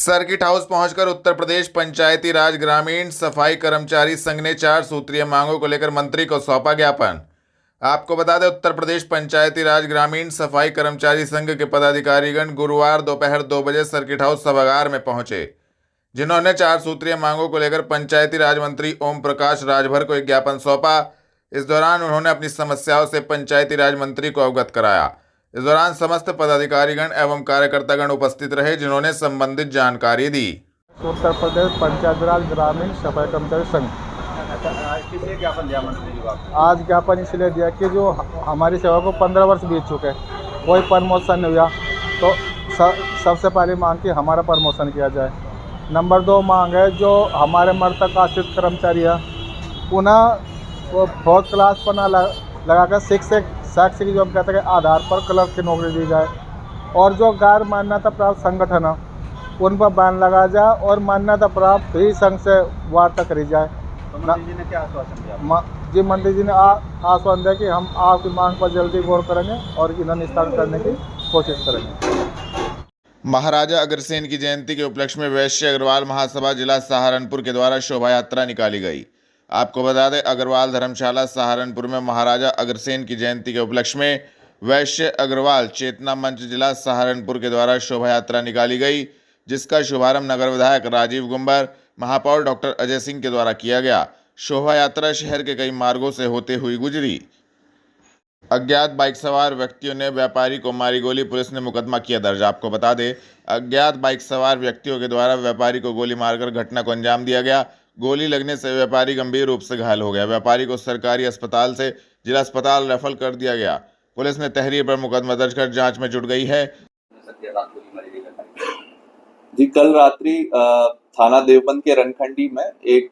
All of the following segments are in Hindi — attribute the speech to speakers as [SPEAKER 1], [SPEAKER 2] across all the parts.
[SPEAKER 1] सर्किट हाउस पहुंचकर उत्तर प्रदेश पंचायती राज ग्रामीण सफाई कर्मचारी संघ ने 4 सूत्रीय मांगों को लेकर मंत्री को सौंपा ज्ञापन। आपको बता दें, उत्तर प्रदेश पंचायती राज ग्रामीण सफाई कर्मचारी संघ के पदाधिकारीगण गुरुवार दोपहर 2 बजे सर्किट हाउस सभागार में पहुंचे, जिन्होंने 4 सूत्रीय मांगों को लेकर पंचायती राज मंत्री ओम प्रकाश राजभर को एक ज्ञापन सौंपा। इस दौरान उन्होंने अपनी समस्याओं से पंचायती राज मंत्री को अवगत कराया। इस दौरान समस्त पदाधिकारीगण एवं कार्यकर्तागण उपस्थित रहे, जिन्होंने संबंधित जानकारी दी।
[SPEAKER 2] उत्तर प्रदेश पंचायत राज ग्रामीण सफाई कर्मचारी संघ
[SPEAKER 3] किसलिए ज्ञापन दिया मंत्री जी को आपने?
[SPEAKER 2] आज ज्ञापन इसलिए दिया कि जो हमारी सेवा को 15 वर्ष बीत चुके हैं, कोई प्रमोशन नहीं हुआ, तो सबसे पहली मांग कि हमारा प्रमोशन किया जाए। नंबर 2 मांग है जो हमारे मृतक आश्रित कर्मचारी है, पुनः वो 4th क्लास पर ना लगाकर शैक्षिक योग्यता के आधार पर क्लर्क की नौकरी दी जाए, और जो गैर मान्यता प्राप्त संगठन है उन पर बैन लगाया जाए और मान्यता प्राप्त ही संघ से वार्ता करी जाए।
[SPEAKER 3] तो मंत्री जी ने क्या आश्वासन दिया?
[SPEAKER 2] जी मंत्री जी ने आश्वासन दिया कि हम आपकी मांग पर जल्दी गौर करेंगे और इन्हें निस्तारण करने की कोशिश करेंगे।
[SPEAKER 1] महाराजा अग्रसेन की जयंती के उपलक्ष्य में वैश्य अग्रवाल महासभा जिला सहारनपुर के द्वारा शोभा यात्रा निकाली गई। आपको बता दें, अग्रवाल धर्मशाला सहारनपुर में महाराजा अग्रसेन की जयंती के उपलक्ष्य में वैश्य अग्रवाल चेतना मंच जिला सहारनपुर के द्वारा शोभा यात्रा निकाली गई, जिसका शुभारंभ नगर विधायक राजीव गुंबर, महापौर डॉक्टर अजय सिंह के द्वारा किया गया। शोभा यात्रा शहर के कई मार्गों से होते हुई गुजरी। अज्ञात बाइक सवार व्यक्तियों ने व्यापारी को मारी गोली, पुलिस ने मुकदमा किया दर्ज। आपको बता दें, अज्ञात बाइक सवार व्यक्तियों के द्वारा व्यापारी को गोली मारकर घटना को अंजाम दिया गया। गोली लगने से व्यापारी गंभीर रूप से घायल हो गया। व्यापारी को सरकारी अस्पताल से जिला अस्पताल रेफर कर दिया गया। पुलिस ने तहरीर पर मुकदमा दर्ज कर जांच में जुट गई है।
[SPEAKER 4] जी, कल रात्रि थाना देवबंद के रनखंडी में एक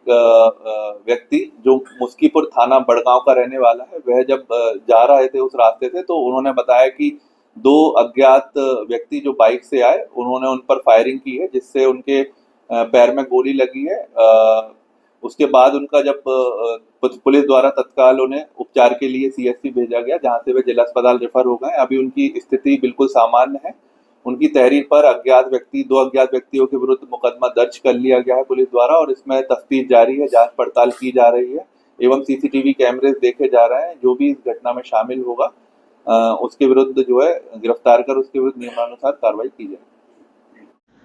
[SPEAKER 4] व्यक्ति जो मुस्कीपुर थाना बड़गांव का रहने वाला है, वह जब जा रहे थे उस रास्ते से, तो उन्होंने बताया कि 2 अज्ञात व्यक्ति जो बाइक से आए, उन्होंने उन पर फायरिंग की है, जिससे उनके पैर में गोली लगी है। उसके बाद उनका जब पुलिस द्वारा तत्काल उन्हें उपचार के लिए CSC भेजा गया, जहां से वे जिला अस्पताल रेफर हो गए। अभी उनकी स्थिति बिल्कुल सामान्य है। उनकी तहरीर पर 2 अज्ञात व्यक्तियों के विरुद्ध मुकदमा दर्ज कर लिया गया है पुलिस द्वारा, और इसमें तफ्तीश जारी है, जांच पड़ताल की जा रही है एवं CCTV कैमरे देखे जा रहे हैं। जो भी इस घटना में शामिल होगा उसके विरुद्ध जो है गिरफ्तार कर उसके विरुद्ध नियमानुसार कार्रवाई की जाए।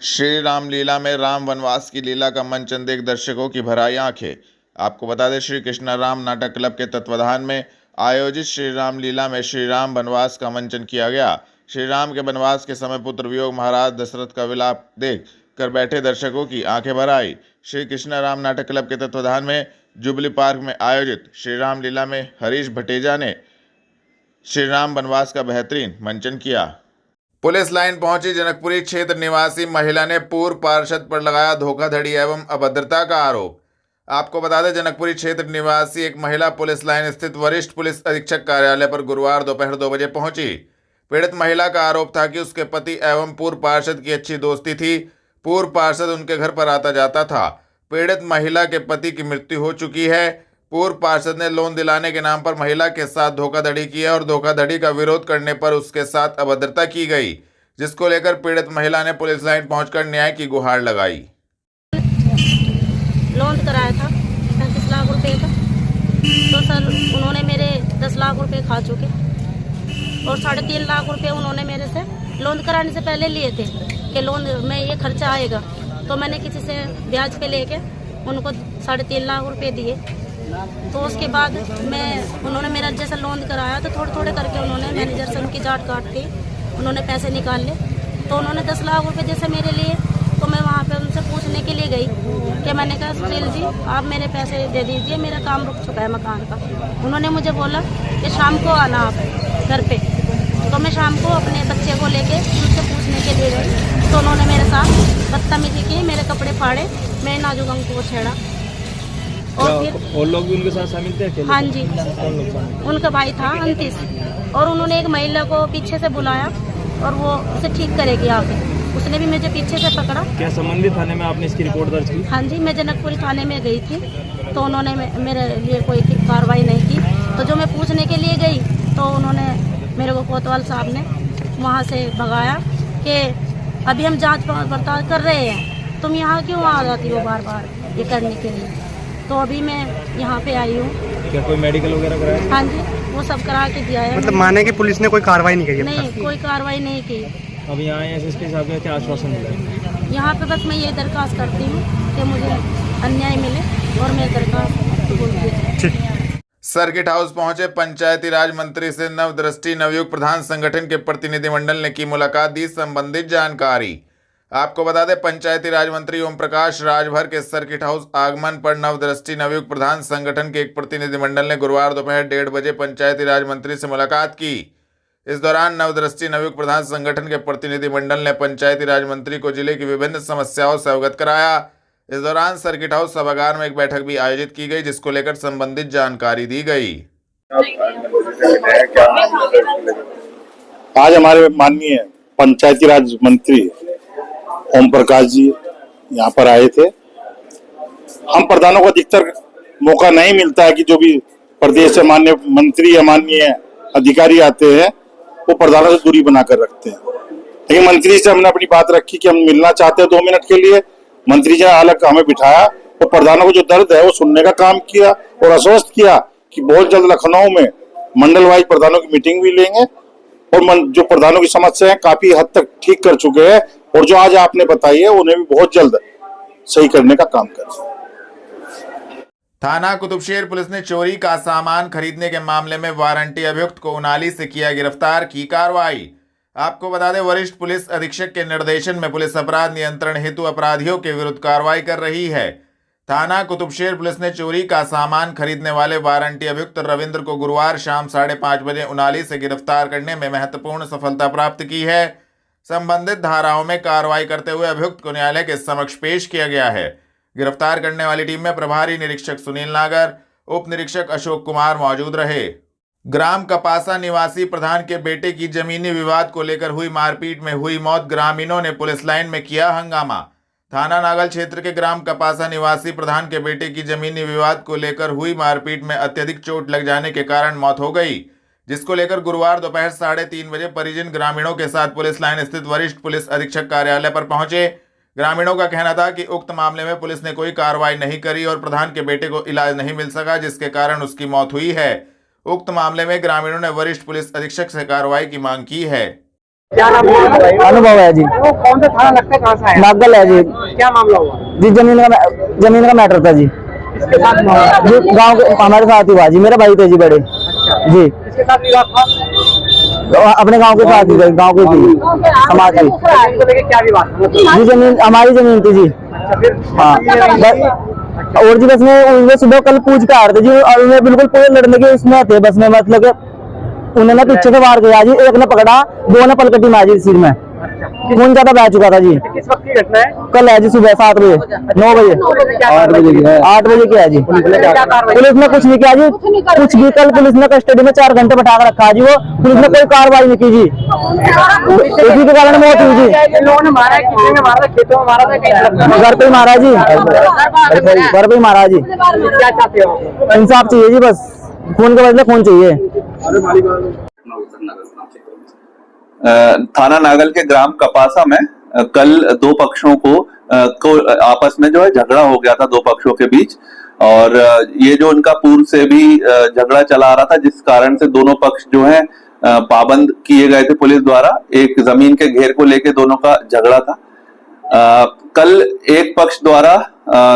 [SPEAKER 1] श्री रामलीला में राम वनवास की लीला का मंचन देख दर्शकों की भर आई आंखें। आपको बता दें, श्री कृष्ण राम नाटक क्लब के तत्वाधान में आयोजित श्री रामलीला में श्री राम वनवास का मंचन किया गया। श्री राम के वनवास के समय पुत्र वियोग महाराज दशरथ का विलाप देख कर बैठे दर्शकों की आंखें भर आई। श्री कृष्ण राम नाटक क्लब के तत्वाधान में जुबली पार्क में आयोजित श्री रामलीला में हरीश भटेजा ने श्री राम वनवास का बेहतरीन मंचन किया। पुलिस लाइन पहुंची जनकपुरी क्षेत्र निवासी महिला ने पूर्व पार्षद पर लगाया धोखाधड़ी एवं अभद्रता का आरोप। आपको बता दें, जनकपुरी क्षेत्र निवासी एक महिला पुलिस लाइन स्थित वरिष्ठ पुलिस अधीक्षक कार्यालय पर गुरुवार दोपहर 2 बजे पहुंची। पीड़ित महिला का आरोप था कि उसके पति एवं पूर्व पार्षद की अच्छी दोस्ती थी। पूर्व पार्षद उनके घर पर आता जाता था। पीड़ित महिला के पति की मृत्यु हो चुकी है। पूर्व पार्षद ने लोन दिलाने के नाम पर महिला के साथ धोखाधड़ी की है और धोखाधड़ी का विरोध करने पर उसके साथ अभद्रता की गई, जिसको लेकर पीड़ित महिला ने पुलिस लाइन पहुंचकर न्याय की गुहार लगाई।
[SPEAKER 5] लोन कराया था 35 लाख रुपए का, तो सर उन्होंने मेरे 10 लाख रुपए खा चुके और 3.5 लाख रुपए उन्होंने मेरे से लोन कराने से पहले लिए थे कि लोन में ये खर्चा आएगा। तो मैंने किसी से ब्याज पे लेके उनको 3.5 लाख रुपए दिए। तो उसके बाद उन्होंने मेरा जैसा लोन कराया, तो थोड़े थोड़े करके उन्होंने मैनेजर से उनकी जाट काट के उन्होंने पैसे निकाल लिए। तो उन्होंने 10 लाख रुपए जैसे मेरे लिए, तो मैं वहाँ पे उनसे पूछने के लिए गई कि मैंने कहा सुनील जी आप मेरे पैसे दे दीजिए, मेरा काम रुक चुका है मकान का। उन्होंने मुझे बोला कि शाम को आना आप घर पे। तो मैं शाम को अपने बच्चे को लेके उनसे पूछने के लिए गई, तो उन्होंने मेरे साथ बदतमीजी की, मेरे कपड़े फाड़े, मेरे नाजुक अंग को छेड़ा। और फिर
[SPEAKER 3] और लोग भी उनके साथ शामिल थे?
[SPEAKER 5] हाँ जी, उनका भाई था 29, और उन्होंने एक महिला को पीछे से बुलाया और वो उसे ठीक करेगी आगे। उसने भी मुझे पीछे से पकड़ा।
[SPEAKER 3] क्या संबंधित थाने में आपने इसकी रिपोर्ट दर्ज की?
[SPEAKER 5] हाँ जी, मैं जनकपुरी थाने में गई थी, तो उन्होंने मेरे लिए कोई कार्रवाई नहीं की। तो जो मैं पूछने के लिए गई, तो उन्होंने मेरे को कोतवाल साहब ने वहाँ से भगाया कि अभी हम जांच पड़ताल कर रहे हैं। तुम यहाँ क्यों आ जाती हो बार बार ये करने के लिए। तो अभी मैं यहाँ पे आई हूँ।
[SPEAKER 3] क्या कोई मेडिकल वगैरह कराया?
[SPEAKER 5] हाँ जी, वो सब करा के दिया है।
[SPEAKER 6] मतलब माने कि पुलिस ने कोई कार्रवाई नहीं की?
[SPEAKER 5] नहीं, कोई कार्रवाई नहीं की।
[SPEAKER 3] अब यहाँ एसएसपी साहब का क्या आश्वासन मिला है?
[SPEAKER 5] यहाँ पे बस मैं ये दरख्वास्त करती हूँ कि मुझे अन्याय मिले और मैं दरख्वास्त कबूल की जाए।
[SPEAKER 1] सर्किट हाउस पहुंचे पंचायती राज मंत्री से नवदृष्टि नवयुक्त प्रधान संगठन के प्रतिनिधिमंडल ने की मुलाकात, दी संबंधित जानकारी। आपको बता दें, पंचायती राज मंत्री ओम प्रकाश राजभर के सर्किट हाउस आगमन पर नवदृष्टि नवयुक्त प्रधान संगठन के एक प्रतिनिधिमंडल ने गुरुवार दोपहर 1:30 बजे पंचायती राज मंत्री से मुलाकात की। इस दौरान नवदृष्टि नवयुक्त प्रधान संगठन के प्रतिनिधिमंडल ने पंचायती राज मंत्री को जिले की विभिन्न समस्याओं से अवगत कराया। इस दौरान सर्किट हाउस सभागार में एक बैठक भी आयोजित की गई, जिसको लेकर संबंधित जानकारी दी गई।
[SPEAKER 7] आज हमारे माननीय पंचायती राज मंत्री ओम प्रकाश जी यहाँ पर आए थे। हम प्रधानों को अधिकतर मौका नहीं मिलता है कि जो भी प्रदेश से माननीय मंत्री या माननीय अधिकारी आते हैं वो प्रधानों से दूरी बनाकर रखते हैं, लेकिन मंत्री से हमने अपनी बात रखी कि हम मिलना चाहते हैं 2 मिनट के लिए। मंत्री जी ने अलग हमें बिठाया तो प्रधानों को जो दर्द है वो सुनने का काम किया और आश्वस्त किया कि बहुत जल्द लखनऊ में मंडल वाइज प्रधानों की मीटिंग भी लेंगे और जो प्रधानों की समस्या है काफी हद तक ठीक कर चुके हैं और जो आज आपने बताई है उन्हें भी बहुत जल्द सही करने का काम करें।
[SPEAKER 1] थाना कुतुबशेर पुलिस ने चोरी का सामान खरीदने के मामले में वारंटी अभियुक्त को उनाली से किया गिरफ्तार, की कार्रवाई। आपको बता दें, वरिष्ठ पुलिस अधीक्षक के निर्देशन में पुलिस अपराध नियंत्रण हेतु अपराधियों के विरुद्ध कार्रवाई कर रही है। थाना कुतुबशेर पुलिस ने चोरी का सामान खरीदने वाले वारंटी अभियुक्त रविंद्र को गुरुवार शाम 5:30 बजे उनाली से गिरफ्तार करने में महत्वपूर्ण सफलता प्राप्त की है। संबंधित धाराओं में कार्रवाई करते हुए अभियुक्त को न्यायालय के समक्ष पेश किया गया है। गिरफ्तार करने वाली टीम में प्रभारी निरीक्षक सुनील नागर, उप निरीक्षक अशोक कुमार मौजूद रहे। ग्राम कपासा निवासी प्रधान के बेटे की जमीनी विवाद को लेकर हुई मारपीट में हुई मौत, ग्रामीणों ने पुलिस लाइन में किया हंगामा। थाना नागल क्षेत्र के ग्राम कपासा निवासी प्रधान के बेटे की जमीनी विवाद को लेकर हुई मारपीट में अत्यधिक चोट लग जाने के कारण मौत हो गई, जिसको लेकर गुरुवार दोपहर 3:30 बजे परिजन ग्रामीणों के साथ पुलिस लाइन स्थित वरिष्ठ पुलिस अधीक्षक कार्यालय पर पहुंचे। ग्रामीणों का कहना था कि उक्त मामले में पुलिस ने कोई कार्रवाई नहीं करी और प्रधान के बेटे को इलाज नहीं मिल सका, जिसके कारण उसकी मौत हुई है। उक्त मामले में ग्रामीणों ने वरिष्ठ पुलिस अधीक्षक से कार्रवाई की मांग की है।
[SPEAKER 6] क्या नाम अनुभव है जी?
[SPEAKER 8] वो कौन सा थाना लगता है, कहाँ से है?
[SPEAKER 6] नागल है जी।
[SPEAKER 8] क्या मामला हुआ
[SPEAKER 6] जी? जमीन का मैटर था जी।
[SPEAKER 8] इसके साथ
[SPEAKER 6] जी गांव के हमारे साथ ही हुआ जी, मेरा भाई थे जी बड़े। जी
[SPEAKER 8] इसके साथ विवाद था?
[SPEAKER 6] अपने गांव के साथ ही, गांव के थी समाज की।
[SPEAKER 8] इसको लेके क्या विवाद था?
[SPEAKER 6] जी जमीन हमारी जमीन थी जी। हाँ और जी बस में सुबह कल पूछ के आ रहे थे जी और उन्हें बिल्कुल पूरे लड़ने के उसमें थे बस में, मतलब उन्होंने पीछे से वार किया जी, एक ने पकड़ा, 2 ने पलकटी मारी सिर में, खून ज्यादा बह चुका था जी।
[SPEAKER 8] किस वक्त की घटना है?
[SPEAKER 6] कल है जी सुबह 7 बजे 9 बजे 8 बजे क्या है जी। पुलिस ने कुछ नहीं किया जी, कुछ भी। कल पुलिस ने कस्टडी में 4 घंटे बैठा कर रखा है जी, वो पुलिस ने कोई कार्रवाई नहीं की जी, इसी के कारण मौत हुई जी।
[SPEAKER 8] लोगों ने मारा, किसी ने मारा, खेतों में मारा था, कहीं
[SPEAKER 6] घर पे ही मारा जी, घर पे ही मारा जी।
[SPEAKER 8] क्या चाहते हो?
[SPEAKER 6] इंसाफ चाहिए जी, बस खून के बदले खून चाहिए।
[SPEAKER 4] थाना नागल के ग्राम कपासा में कल 2 पक्षों को आपस में जो है झगड़ा हो गया था 2 पक्षों के बीच, और ये जो उनका पूर्व से भी झगड़ा चला आ रहा था, जिस कारण से दोनों पक्ष जो है पाबंद किए गए थे पुलिस द्वारा। एक जमीन के घेर को लेके दोनों का झगड़ा था। कल एक पक्ष द्वारा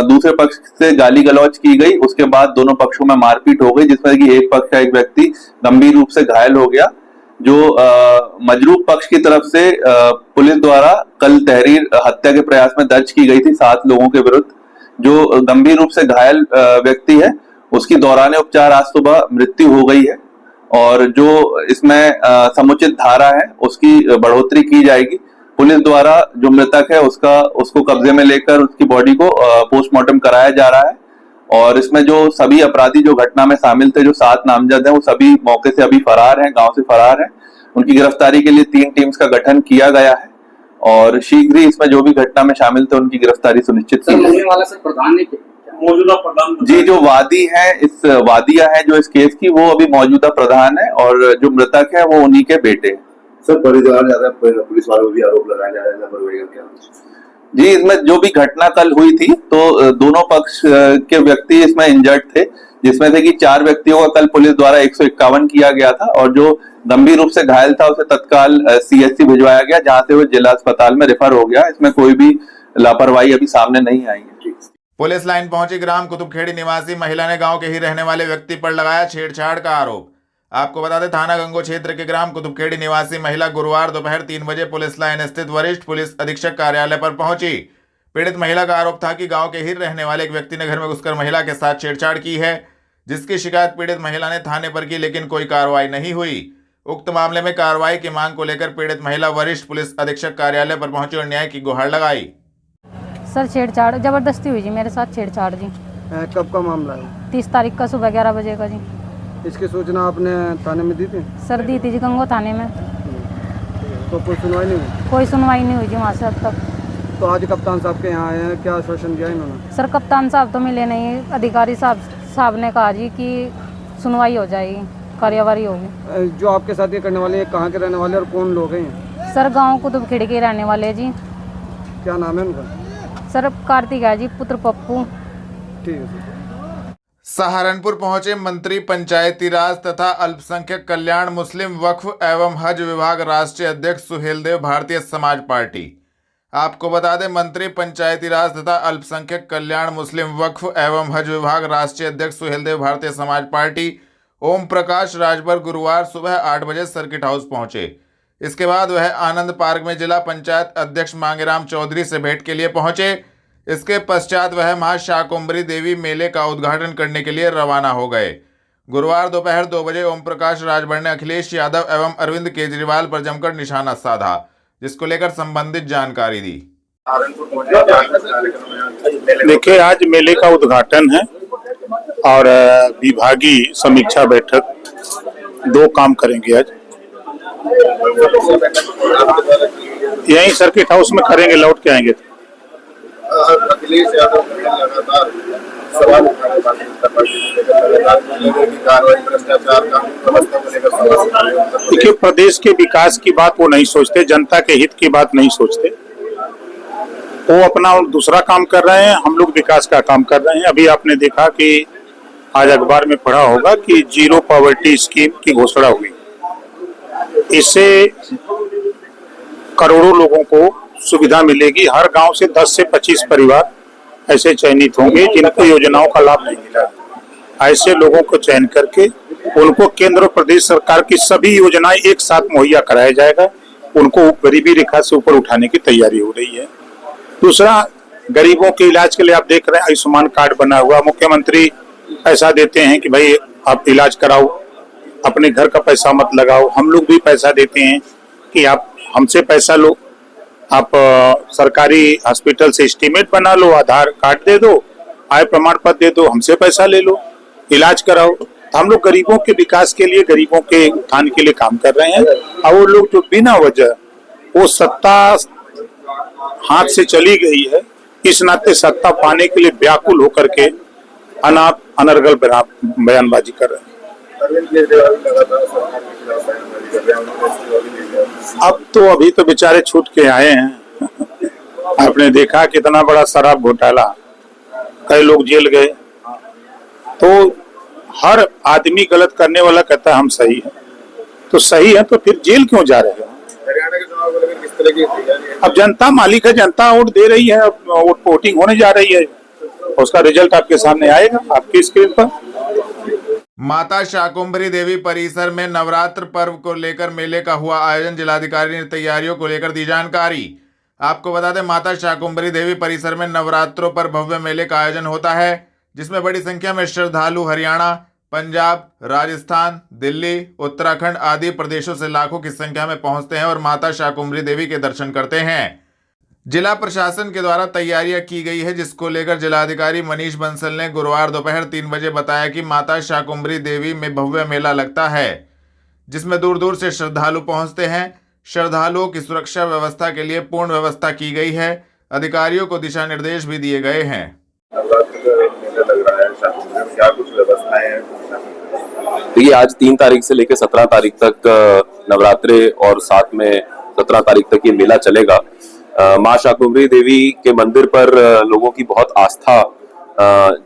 [SPEAKER 4] दूसरे पक्ष से गाली गलौज की गई, उसके बाद दोनों पक्षों में मारपीट हो गई, जिसमें कि एक पक्ष का एक व्यक्ति गंभीर रूप से घायल हो गया। जो मजरूब पक्ष की तरफ से पुलिस द्वारा कल तहरीर हत्या के प्रयास में दर्ज की गई थी 7 लोगों के विरुद्ध। जो गंभीर रूप से घायल व्यक्ति है उसकी दौरान उपचार आज सुबह मृत्यु हो गई है, और जो इसमें समुचित धारा है उसकी बढ़ोतरी की जाएगी। पुलिस द्वारा जो मृतक है उसको कब्जे में लेकर उसकी बॉडी को पोस्टमार्टम कराया जा रहा है, और इसमें जो सभी अपराधी जो घटना में शामिल थे, जो 7 नामजद हैं, वो सभी मौके से अभी फरार हैं, गांव से फरार हैं। उनकी गिरफ्तारी के लिए 3 टीम्स का गठन किया गया है, और शीघ्र ही इसमें जो भी घटना में शामिल थे उनकी गिरफ्तारी सुनिश्चित की जाएगी।
[SPEAKER 3] मौजूदा प्रधान
[SPEAKER 4] जी, जो वादी है, इस वादिया है जो इस केस की, वो अभी मौजूदा प्रधान है, और जो मृतक है वो उन्हीं के बेटे हैं।
[SPEAKER 9] सर परिजन ज्यादा पुलिस वालों भी आरोप लगाया जा रहा है,
[SPEAKER 4] जी, इसमें जो भी घटना कल हुई थी तो दोनों पक्ष के व्यक्ति इसमें इंजर्ड थे, जिसमें से कि 4 व्यक्तियों का कल पुलिस द्वारा 151 किया गया था और जो गंभीर रूप से घायल था उसे तत्काल सीएचसी भिजवाया गया, जहां से वो जिला अस्पताल में रेफर हो गया। इसमें कोई भी लापरवाही अभी सामने नहीं आई है।
[SPEAKER 1] पुलिस लाइन पहुंची ग्राम कुतुबखेड़ी निवासी महिला ने गांव के ही रहने वाले व्यक्ति पर लगाया छेड़छाड़ का आरोप। आपको बता दें, थाना गंगो क्षेत्र के ग्राम कुतुबखेड़ी निवासी महिला गुरुवार दोपहर 3 बजे पुलिस लाइन स्थित वरिष्ठ पुलिस अधीक्षक कार्यालय पर पहुंची। पीड़ित महिला का आरोप था कि गांव के ही रहने वाले एक व्यक्ति ने घर में घुसकर महिला के साथ छेड़छाड़ की है, जिसकी शिकायत पीड़ित महिला ने थाने पर की, लेकिन कोई कार्रवाई नहीं हुई। उक्त मामले में कार्रवाई की मांग को लेकर पीड़ित महिला वरिष्ठ पुलिस अधीक्षक कार्यालय पर पहुंची और न्याय की गुहार लगाई।
[SPEAKER 9] सर छेड़छाड़ जबरदस्ती हुई जी, मेरे साथ छेड़छाड़ जी।
[SPEAKER 2] कब का मामला है?
[SPEAKER 9] 30 तारीख का सुबह 11 बजे का जी।
[SPEAKER 2] इसकी सूचना आपने थाने में दी थी?
[SPEAKER 9] सर दी थी जी, गंगो थाने में।
[SPEAKER 2] तो कोई सुनवाई नहीं हुई?
[SPEAKER 9] कोई सुनवाई नहीं हुई जी वहाँ से अब तक।
[SPEAKER 2] तो आज कप्तान साहब के यहाँ आए हैं, क्या आश्वासन दिया इन्होंने?
[SPEAKER 9] सर कप्तान साहब तो मिले नहीं, अधिकारी साहब ने कहा जी कि सुनवाई हो जाएगी, कार्यवाही होगी।
[SPEAKER 2] जो आपके साथ ये करने वाले हैं, कहाँ के रहने वाले और कौन लोग हैं?
[SPEAKER 9] सर गाँव कुतुबखेड़ी के रहने वाले जी।
[SPEAKER 2] क्या नाम है उनका?
[SPEAKER 9] सर कार्तिक है जी, पुत्र पप्पू।
[SPEAKER 2] ठीक है।
[SPEAKER 1] सहारनपुर पहुंचे मंत्री पंचायती राज तथा अल्पसंख्यक कल्याण मुस्लिम वक्फ एवं हज विभाग राष्ट्रीय अध्यक्ष सुहेलदेव भारतीय समाज पार्टी। आपको बता दें, मंत्री पंचायती राज तथा अल्पसंख्यक कल्याण मुस्लिम वक्फ एवं हज विभाग राष्ट्रीय अध्यक्ष सुहेलदेव भारतीय समाज पार्टी ओम प्रकाश राजभर गुरुवार सुबह 8 बजे सर्किट हाउस पहुंचे। इसके बाद वह आनंद पार्क में जिला पंचायत अध्यक्ष मांगेराम चौधरी से भेंट के लिए पहुंचे। इसके पश्चात वह मां शाकुंभरी देवी मेले का उद्घाटन करने के लिए रवाना हो गए। गुरुवार दोपहर 2 बजे ओम प्रकाश राजभर ने अखिलेश यादव एवं अरविंद केजरीवाल पर जमकर निशाना साधा, जिसको लेकर संबंधित जानकारी दी।
[SPEAKER 7] देखिए, आज मेले का उद्घाटन है और विभागीय समीक्षा बैठक 2 काम करेंगे। आज यही सर्किट हाउस में करेंगे, लौट के आएंगे।
[SPEAKER 10] अखिलेश यादव लगातार सवाल
[SPEAKER 7] देखिए, प्रदेश के विकास की बात वो नहीं सोचते, जनता के हित की बात नहीं सोचते। वो अपना दूसरा काम कर रहे हैं, हम लोग विकास का काम कर रहे हैं। अभी आपने देखा कि आज अखबार में पढ़ा होगा कि जीरो पॉवर्टी स्कीम की घोषणा हुई। इससे करोड़ों लोगों को सुविधा मिलेगी। हर गांव से 10 से 25 परिवार ऐसे चयनित होंगे जिनको योजनाओं का लाभ नहीं मिला। ऐसे लोगों को चयन करके उनको केंद्र और प्रदेश सरकार की सभी योजनाएं एक साथ मुहैया कराया जाएगा। उनको गरीबी रेखा से ऊपर उठाने की तैयारी हो रही है। दूसरा, गरीबों के इलाज के लिए आप देख रहे हैं आयुष्मान कार्ड बना हुआ। मुख्यमंत्री पैसा देते हैं कि भाई आप इलाज कराओ, अपने घर का पैसा मत लगाओ। हम लोग भी पैसा देते हैं कि आप हमसे पैसा लो, आप सरकारी हॉस्पिटल से एस्टीमेट बना लो, आधार कार्ड दे दो, आय प्रमाण पत्र दे दो, हमसे पैसा ले लो, इलाज कराओ। हम लोग गरीबों के विकास के लिए, गरीबों के उत्थान के लिए काम कर रहे हैं। और वो लोग जो बिना वजह वो सत्ता हाथ से चली गई है, इस नाते सत्ता पाने के लिए व्याकुल होकर के अनाप अनर्गल बयानबाजी कर रहे हैं। अब तो अभी तो बेचारे छूट के आए हैं। आपने देखा कितना बड़ा शराब घोटाला, कई लोग जेल गए। तो हर आदमी गलत करने वाला कहता है हम सही है, तो सही है तो फिर जेल क्यों जा रहे हो? अब जनता मालिक है, जनता वोट दे रही है, अब वोटिंग होने जा रही है, उसका रिजल्ट आपके सामने आएगा आपकी स्क्रीन पर।
[SPEAKER 1] माता शाकुंभरी देवी परिसर में नवरात्र पर्व को लेकर मेले का हुआ आयोजन। जिलाधिकारी ने तैयारियों को लेकर दी जानकारी। आपको बता दें, माता शाकुंभरी देवी परिसर में नवरात्रों पर भव्य मेले का आयोजन होता है, जिसमें बड़ी संख्या में श्रद्धालु हरियाणा, पंजाब, राजस्थान, दिल्ली, उत्तराखंड आदि प्रदेशों से लाखों की संख्या में पहुंचते हैं और माता शाकुंभरी देवी के दर्शन करते हैं। जिला प्रशासन के द्वारा तैयारियां की गई है, जिसको लेकर जिलाधिकारी मनीष बंसल ने गुरुवार दोपहर 3 बजे बताया कि माता शाकुंभरी देवी में भव्य मेला लगता है, जिसमें दूर दूर से श्रद्धालु पहुंचते हैं। श्रद्धालुओं की सुरक्षा व्यवस्था के लिए पूर्ण व्यवस्था की गई है। अधिकारियों को दिशा निर्देश भी दिए गए हैं।
[SPEAKER 11] देखिए, आज 3 तारीख से लेकर 17 तारीख तक नवरात्रे और साथ में 17 तारीख तक ये मेला चलेगा। माँ शाकंभरी देवी के मंदिर पर लोगों की बहुत आस्था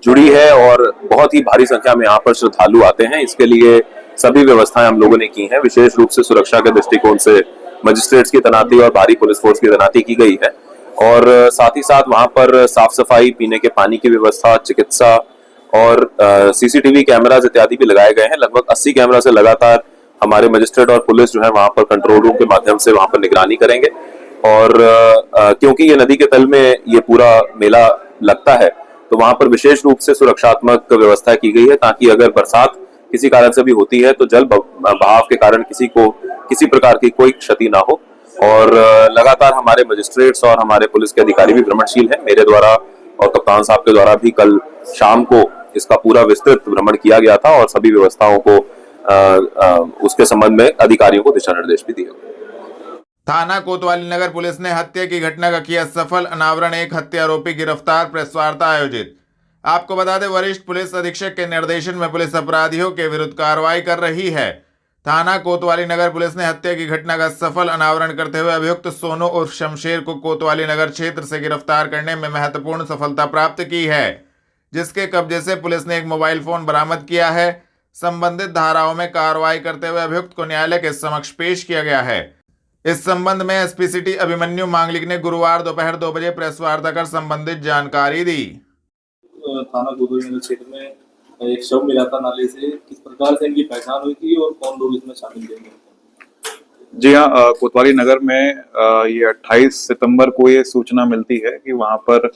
[SPEAKER 11] जुड़ी है और बहुत ही भारी संख्या में यहाँ पर श्रद्धालु आते हैं। इसके लिए सभी व्यवस्थाएं हम लोगों ने की हैं। विशेष रूप से सुरक्षा के दृष्टिकोण से मजिस्ट्रेट्स की तैनाती और भारी पुलिस फोर्स की तैनाती की गई है और साथ ही साथ वहां पर साफ सफाई, पीने के पानी की व्यवस्था, चिकित्सा और सीसीटीवी कैमराज इत्यादि भी लगाए गए हैं। लगभग 80 कैमरा से लगातार हमारे मजिस्ट्रेट और पुलिस जो है वहां पर कंट्रोल रूम के माध्यम से वहां पर निगरानी करेंगे और क्योंकि ये नदी के तल में ये पूरा मेला लगता है तो वहां पर विशेष रूप से सुरक्षात्मक व्यवस्था की गई है ताकि अगर बरसात किसी कारण से भी होती है तो जल बहाव के कारण किसी को किसी प्रकार की कोई क्षति ना हो। और लगातार हमारे मजिस्ट्रेट्स और हमारे पुलिस के अधिकारी भी भ्रमणशील हैं। मेरे द्वारा और कप्तान साहब के द्वारा भी कल शाम को इसका पूरा विस्तृत भ्रमण किया गया था और सभी व्यवस्थाओं को उसके संबंध में अधिकारियों को दिशा निर्देश भी दिए गए।
[SPEAKER 1] थाना कोतवाली नगर पुलिस ने हत्या की घटना का किया सफल अनावरण। एक हत्या आरोपी गिरफ्तार, प्रेस वार्ता आयोजित। आपको बता दें, वरिष्ठ पुलिस अधीक्षक के निर्देशन में पुलिस अपराधियों के विरुद्ध कार्रवाई कर रही है। थाना कोतवाली नगर पुलिस ने हत्या की घटना का सफल अनावरण करते हुए अभियुक्त सोनू उर्फ शमशेर को कोतवाली नगर क्षेत्र से गिरफ्तार करने में महत्वपूर्ण सफलता प्राप्त की है, जिसके कब्जे से पुलिस ने एक मोबाइल फोन बरामद किया है। संबंधित धाराओं में कार्रवाई करते हुए अभियुक्त को न्यायालय के समक्ष पेश किया गया है। इस संबंध में एसपी सिटी अभिमन्यु मांगलिक ने गुरुवार दोपहर 2 बजे प्रेस वार्ता कर संबंधित जानकारी दी।
[SPEAKER 3] थाना कोतवाली नगर क्षेत्र में एक शव मिला था नाले से, किस प्रकार से इनकी पहचान हुई थी और कौन लोग इसमें शामिल थे?
[SPEAKER 12] जी हाँ, कोतवाली नगर में ये 28 सितंबर को ये सूचना मिलती है कि वहाँ पर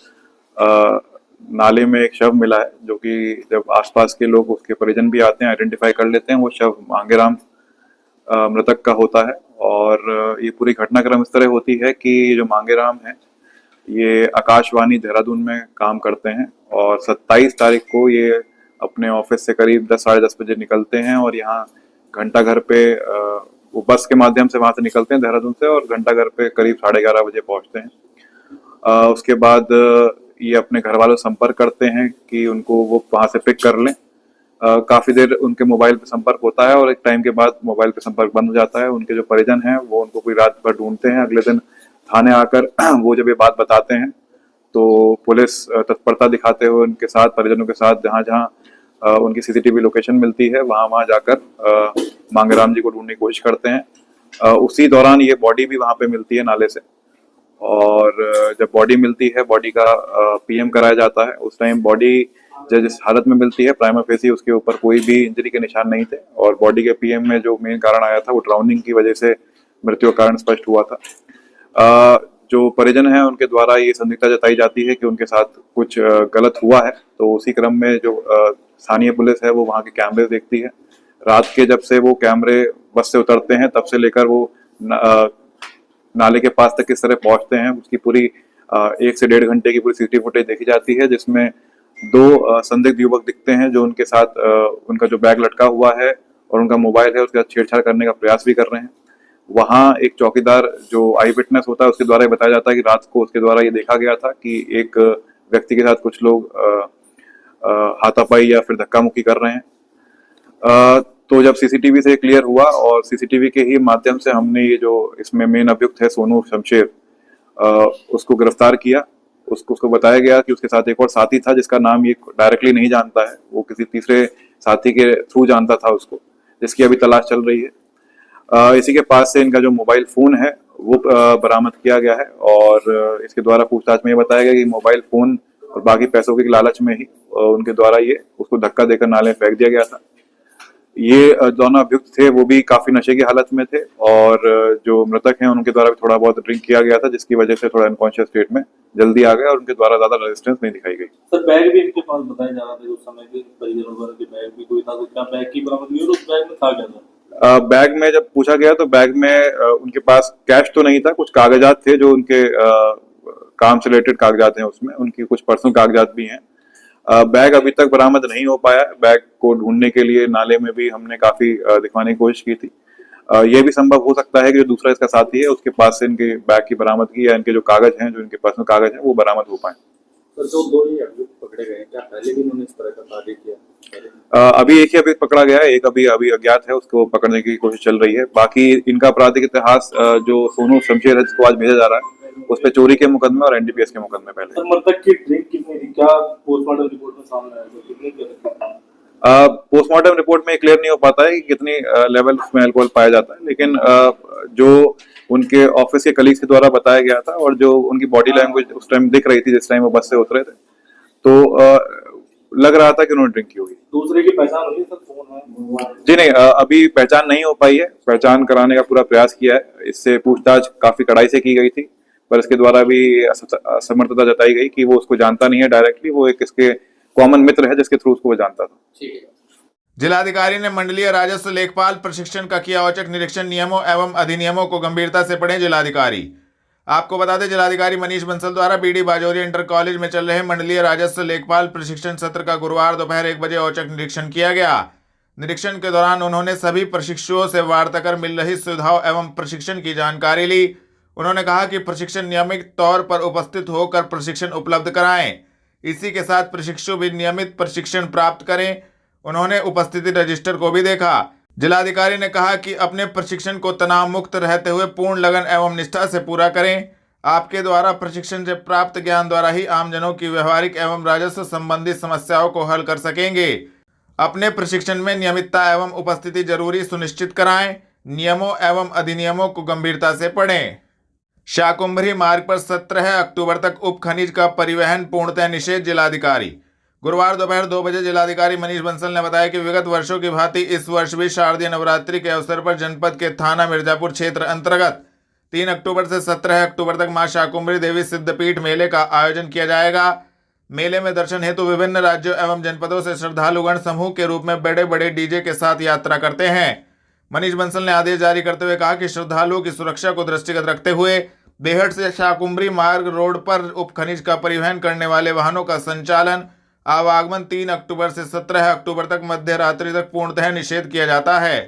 [SPEAKER 12] नाले में एक शव मिला है, जो कि जब आसपास के लोग, उसके परिजन भी आते हैं, आइडेंटिफाई कर लेते हैं वो शव मांगेराम मृतक का होता है। और ये पूरी घटनाक्रम इस तरह होती है कि जो मांगेराम है ये आकाशवाणी देहरादून में काम करते हैं और 27 तारीख को ये अपने ऑफिस से करीब 10 साढ़े 10 बजे निकलते हैं और यहाँ घंटाघर पे वो बस के माध्यम से वहाँ से निकलते हैं देहरादून से और घंटाघर पे करीब 11:30 बजे पहुँचते हैं। उसके बाद ये अपने घर वालों से संपर्क करते हैं कि उनको वो वहाँ से पिक कर लें। काफ़ी देर उनके मोबाइल पे संपर्क होता है और एक टाइम के बाद मोबाइल पे संपर्क बंद हो जाता है। उनके जो परिजन हैं वो उनको पूरी रात भर ढूंढते हैं। अगले दिन थाने आकर वो जब ये बात बताते हैं तो पुलिस तत्परता दिखाते हुए उनके साथ, परिजनों के साथ, जहाँ जहाँ उनकी सीसीटीवी लोकेशन मिलती है वहाँ जाकर मांगेराम जी को ढूंढने की कोशिश करते हैं। उसी दौरान ये बॉडी भी वहाँ पे मिलती है नाले से और जब बॉडी मिलती है, बॉडी का पीएम कराया जाता है। उस टाइम बॉडी जिस हालत में मिलती है, प्राइमा फेसी उसके ऊपर कोई भी इंजरी के निशान नहीं थे और बॉडी के पीएम में जो मेन कारण आया था वो ड्राउनिंग की वजह से मृत्यु का कारण स्पष्ट हुआ था। जो परिजन हैं उनके द्वारा ये संदिग्धता जताई जाती है कि उनके साथ कुछ गलत हुआ है, तो उसी क्रम में जो स्थानीय पुलिस है वो वहाँ के कैमरे देखती है। रात के जब से वो कैमरे बस से उतरते हैं तब से लेकर वो नाले के पास तक किस तरह पहुँचते हैं उसकी पूरी 1 से 1.5 घंटे की पूरी सीसीटीवी फुटेज देखी जाती है, जिसमें 2 संदिग्ध युवक दिखते हैं जो उनके साथ उनका जो बैग लटका हुआ है और उनका मोबाइल है उसके साथ छेड़छाड़ करने का प्रयास भी कर रहे हैं। वहाँ एक चौकीदार जो आई विटनेस होता है उसके द्वारा ये बताया जाता है कि रात को उसके द्वारा ये देखा गया था कि एक व्यक्ति के साथ कुछ लोग हाथापाई या फिर धक्का मुक्की कर रहे हैं। तो जब सीसीटीवी से क्लियर हुआ और सीसीटीवी के ही माध्यम से हमने ये जो इसमें मेन अभियुक्त है सोनू शमशेर, उसको गिरफ्तार किया। उसको बताया गया कि उसके साथ एक और साथी था जिसका नाम ये डायरेक्टली नहीं जानता है, वो किसी तीसरे साथी के थ्रू जानता था उसको, जिसकी अभी तलाश चल रही है। इसी के पास से इनका जो मोबाइल फोन है वो बरामद किया गया है और इसके द्वारा पूछताछ में ये बताया गया कि मोबाइल फोन और बाकी पैसों के लालच में ही उनके द्वारा ये उसको धक्का देकर नाले में फेंक दिया गया था। ये दोनों अभियुक्त थे वो भी काफी नशे की हालत में थे और जो मृतक हैं उनके द्वारा भी थोड़ा बहुत ड्रिंक किया गया था, जिसकी वजह से थोड़ा अनकॉन्शियस स्टेट में जल्दी आ गए और उनके द्वारा ज्यादा रेजिस्टेंस नहीं दिखाई गई।
[SPEAKER 3] सर, बैग भी इनके पास बताया जा रहा था उस समय के परिजनों द्वारा कि बैग भी कोई था, तो क्या बैग की बरामदगी और उस बैग में था क्या था?
[SPEAKER 12] बैग में जब पूछा गया तो बैग में उनके पास कैश तो नहीं था, कुछ कागजात थे जो उनके काम से रिलेटेड कागजात हैं, उसमें उनकी कुछ पर्सनल कागजात भी हैं। बैग अभी तक बरामद नहीं हो पाया। बैग को ढूंढने के लिए नाले में भी हमने काफी दिखवाने की कोशिश की थी। यह भी संभव हो सकता है कि जो दूसरा इसका साथी है उसके पास से इनके बैग की बरामदगी या इनके जो कागज हैं, जो इनके पर्सनल कागज हैं, वो बरामद हो पाए।
[SPEAKER 3] सर, जो 2 ही अभियुक्त पकड़े गए, क्या पहले भी उन्होंने इस तरह का कार्य किया?
[SPEAKER 12] अभी एक ही अभियुक्त पकड़ा गया है, एक अभी अज्ञात है, उसको पकड़ने की कोशिश चल रही है। बाकी इनका आपराधिक इतिहास जो सोनू शमशेर है जिसको आज भेजा जा रहा है, उस पर चोरी के मुकदमे और एनडीपीएस के मुकदमे पहले।
[SPEAKER 3] सर मृतक की ड्रिंक कितनी थी, क्या पोस्टमार्टम रिपोर्ट में सामने आया था, कितनी थी?
[SPEAKER 12] पोस्टमार्टम रिपोर्ट में क्लियर नहीं हो पाता है कि कितनी लेवल उसमें अल्कोहल पाया जाता है, लेकिन जो उनके ऑफिस के कलीग्स के द्वारा बताया गया था और जो उनकी बॉडी लैंग्वेज उस टाइम दिख रही थी जिस टाइम वो बस से उतरे थे, तो लग रहा था कि उन्होंने ड्रिंक की होगी।
[SPEAKER 3] दूसरे की पहचान हुई सर, कौन है?
[SPEAKER 12] जी नहीं, अभी पहचान नहीं हो पाई है। पहचान कराने का पूरा प्रयास किया है, इससे पूछताछ काफी कड़ाई से की गई थी, पर इसके द्वारा भी असमर्थता जताई गई कि वो उसको जानता नहीं है डायरेक्टली, वो एक इसके कॉमन मित्र है जिसके थ्रू उसको वो जानता था।
[SPEAKER 1] जिलाधिकारी ने मंडलीय राजस्व लेखपाल प्रशिक्षण का किया औचक निरीक्षण। नियमों एवं अधिनियमों को गंभीरता से पढ़े जिलाधिकारी। आपको बता दें, जिलाधिकारी मनीष बंसल द्वारा बीडी बाजोरिया इंटर कॉलेज में चल रहे मंडलीय राजस्व लेखपाल प्रशिक्षण सत्र का गुरुवार दोपहर 1 बजे औचक निरीक्षण किया गया। निरीक्षण के दौरान उन्होंने सभी प्रशिक्षुओं से वार्ता कर मिल रही सुविधाओं एवं प्रशिक्षण की जानकारी ली। उन्होंने कहा कि प्रशिक्षण नियमित तौर पर उपस्थित होकर प्रशिक्षण उपलब्ध कराएं। इसी के साथ प्रशिक्षु भी नियमित प्रशिक्षण प्राप्त करें। उन्होंने उपस्थिति रजिस्टर को भी देखा। जिलाधिकारी ने कहा कि अपने प्रशिक्षण को तनाव मुक्त रहते हुए पूर्ण लगन एवं निष्ठा से पूरा करें। आपके द्वारा प्रशिक्षण से प्राप्त ज्ञान द्वारा ही आमजनों की व्यवहारिक एवं राजस्व संबंधी समस्याओं को हल कर सकेंगे। अपने प्रशिक्षण में नियमितता एवं उपस्थिति जरूरी सुनिश्चित कराएं। नियमों एवं अधिनियमों को गंभीरता से पढ़ें। शाकुंभरी मार्ग पर 17 अक्टूबर तक उप खनिज का परिवहन पूर्णतः निषेध। जिलाधिकारी गुरुवार दोपहर 2 बजे जिलाधिकारी मनीष बंसल ने बताया कि विगत वर्षों की भांति इस वर्ष भी शारदीय नवरात्रि के अवसर पर जनपद के थाना मिर्जापुर क्षेत्र अंतर्गत 3 अक्टूबर से 17 अक्टूबर तक मां शाकुंभरी देवी सिद्धपीठ मेले का आयोजन किया जाएगा। मेले में दर्शन हेतु विभिन्न राज्यों एवं जनपदों से श्रद्धालुगण समूह के रूप में बड़े बड़े डीजे के साथ यात्रा करते हैं। मनीष बंसल ने आदेश जारी करते हुए कहा कि श्रद्धालुओं की सुरक्षा को दृष्टिगत रखते हुए बेहट से शाकुंभरी मार्ग रोड पर उप खनिज का परिवहन करने वाले वाहनों का संचालन आवागमन 3 अक्टूबर से 17 अक्टूबर तक मध्य रात्रि तक पूर्णतः निषेध किया जाता है।